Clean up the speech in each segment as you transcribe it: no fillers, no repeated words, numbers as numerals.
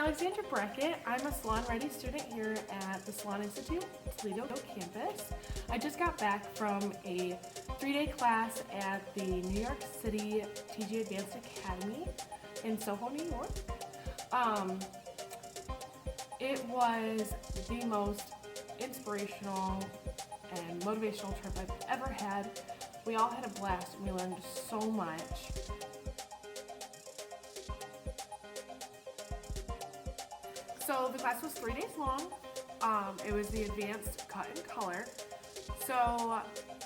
Alexandra Brackett. I'm a salon-ready student here at the Salon Institute, Toledo campus. I just got back from a 3-day class at the New York City TIGI Advanced Academy in Soho, New York. It was the most inspirational and motivational trip I've ever had. We all had a blast and we learned so much. So the class was 3 days long. It was the advanced cut and color. So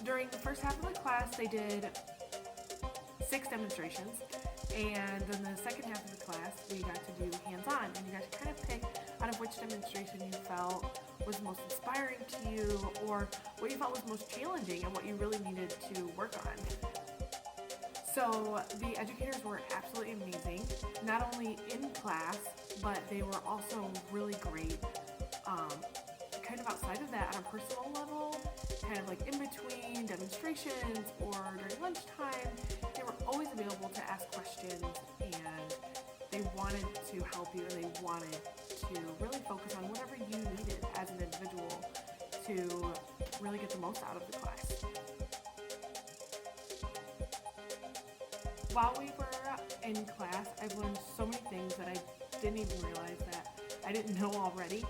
during the first half of the class, they did 6 demonstrations. And then the second half of the class, we got to do hands-on. And you got to kind of pick out of which demonstration you felt was most inspiring to you, or what you felt was most challenging and what you really needed to work on. So the educators were absolutely amazing, not only in class, but they were also really great kind of outside of that on a personal level, kind of like in between demonstrations or during lunchtime. They were always available to ask questions, and they wanted to help you, and they wanted to really focus on whatever you needed as an individual to really get the most out of the class. While we were in class, I've learned so many things that I didn't even realize that I didn't know already.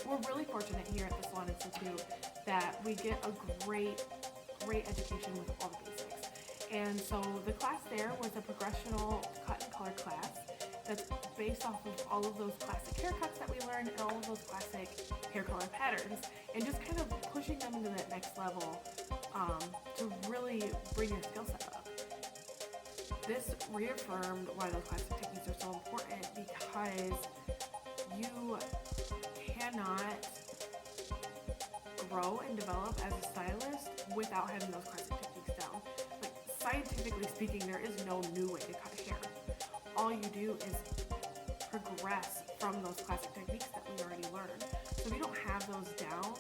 We're really fortunate here at the Salon Institute that we get a great education with all the basics. And so the class there was a progressional cut and color class that's based off of all of those classic haircuts that we learned and all of those classic hair color patterns, and just kind of pushing them into that next level to really bring your skill set up. This reaffirmed why those classic techniques are so important, because you cannot grow and develop as a stylist without having those classic techniques down. Like, scientifically speaking, there is no new way to cut hair. All you do is progress from those classic techniques that we already learned. So if you don't have those down,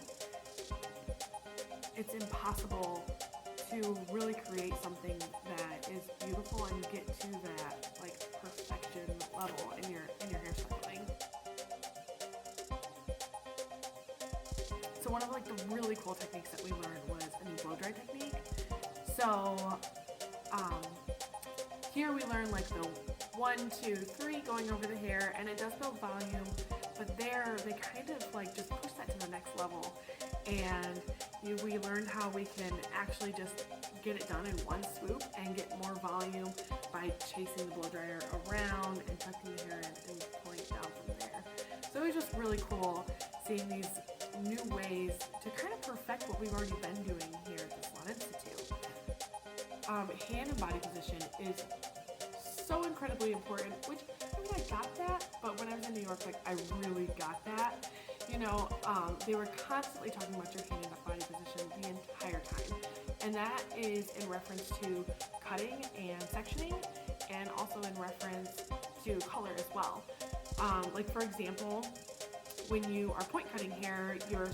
it's impossible to really create something that is beautiful and get to that like perfection level in your hairstyling. So one of like the really cool techniques that we learned was a new blow dry technique. So here we learn like the 1, 2, 3 going over the hair, and it does build volume, but there they kind of like just push that to the next level. And we learned how we can actually just get it done in one swoop and get more volume by chasing the blow dryer around and tucking the hair in and pulling it down from there. So it was just really cool seeing these new ways to kind of perfect what we've already been doing here at the Salon Institute. Hand and body position is so incredibly important, which, I mean, I got that, but when I was in New York, like, I really got that. You know, they were constantly talking about your hand and body position the entire time. And that is in reference to cutting and sectioning, and also in reference to color as well. Like, for example, when you are point cutting hair, you're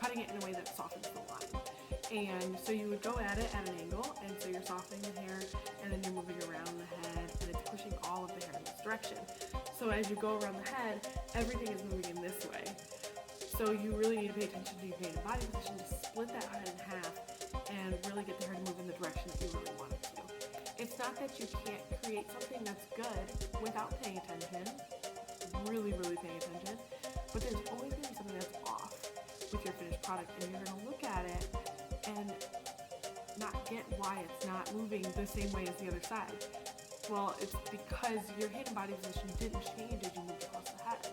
cutting it in a way that softens the line. And so you would go at it at an angle, and so you're softening the hair, and then you're moving around the head, and it's pushing all of the hair in this direction. So as you go around the head, everything is moving in this way. So you really need to pay attention to your hand and body position to split that head in half and really get the hair to move in the direction that you really want it to. It's not that you can't create something that's good without paying attention, really paying attention, but there's always going to be something that's off with your finished product, and you're going to look at it and not get why it's not moving the same way as the other side. Well, it's because your hand and body position didn't change as you moved across the head.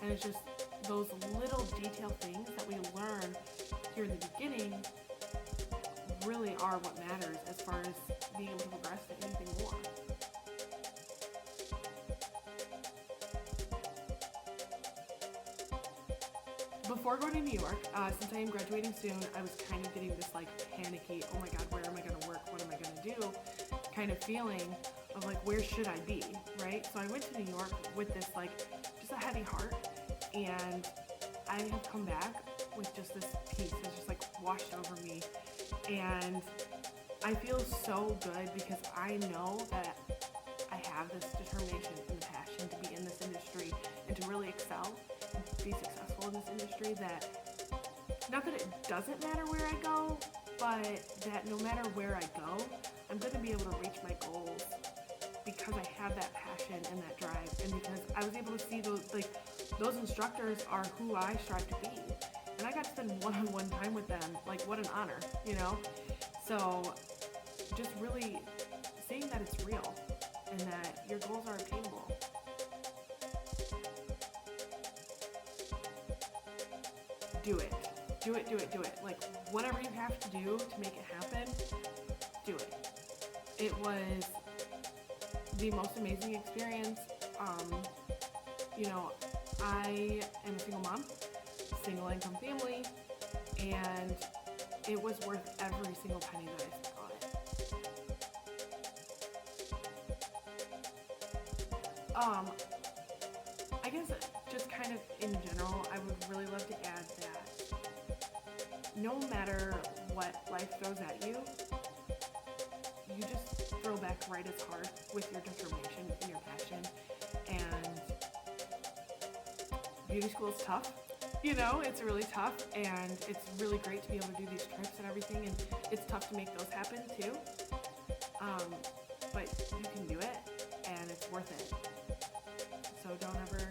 And it's just those little detail things that we learn here in the beginning really are what matters as far as being able to progress to anything more. Before going to New York, since I am graduating soon, I was kind of getting this like panicky, oh my god, where am I going to work, what am I going to do, kind of feeling of like, where should I be, right? So I went to New York with this like, just a heavy heart, and I have come back with just this peace that's just like washed over me, and I feel so good because I know that I have this determination and passion to be in this industry industry and to really excel and be successful in this industry, that not that it doesn't matter where I go, but that no matter where I go, I'm going to be able to reach my goals because I have that passion and that drive, and because I was able to see those instructors are who I strive to be. And I got to spend one-on-one time with them. Like, what an honor, you know? So just really seeing that it's real and that your goals are attainable. Do it. Do it, do it, do it. Like, whatever you have to do to make it happen, do it. It was the most amazing experience. You know, I am a single mom, single income family, and it was worth every single penny that I spent on it. I guess just kind of in general, I would really love to add that no matter what life throws at you, you just throw back right as hard with your determination and your passion. And beauty school is tough. You know, it's really tough, and it's really great to be able to do these trips and everything, and it's tough to make those happen too. But you can do it, and it's worth it. So don't ever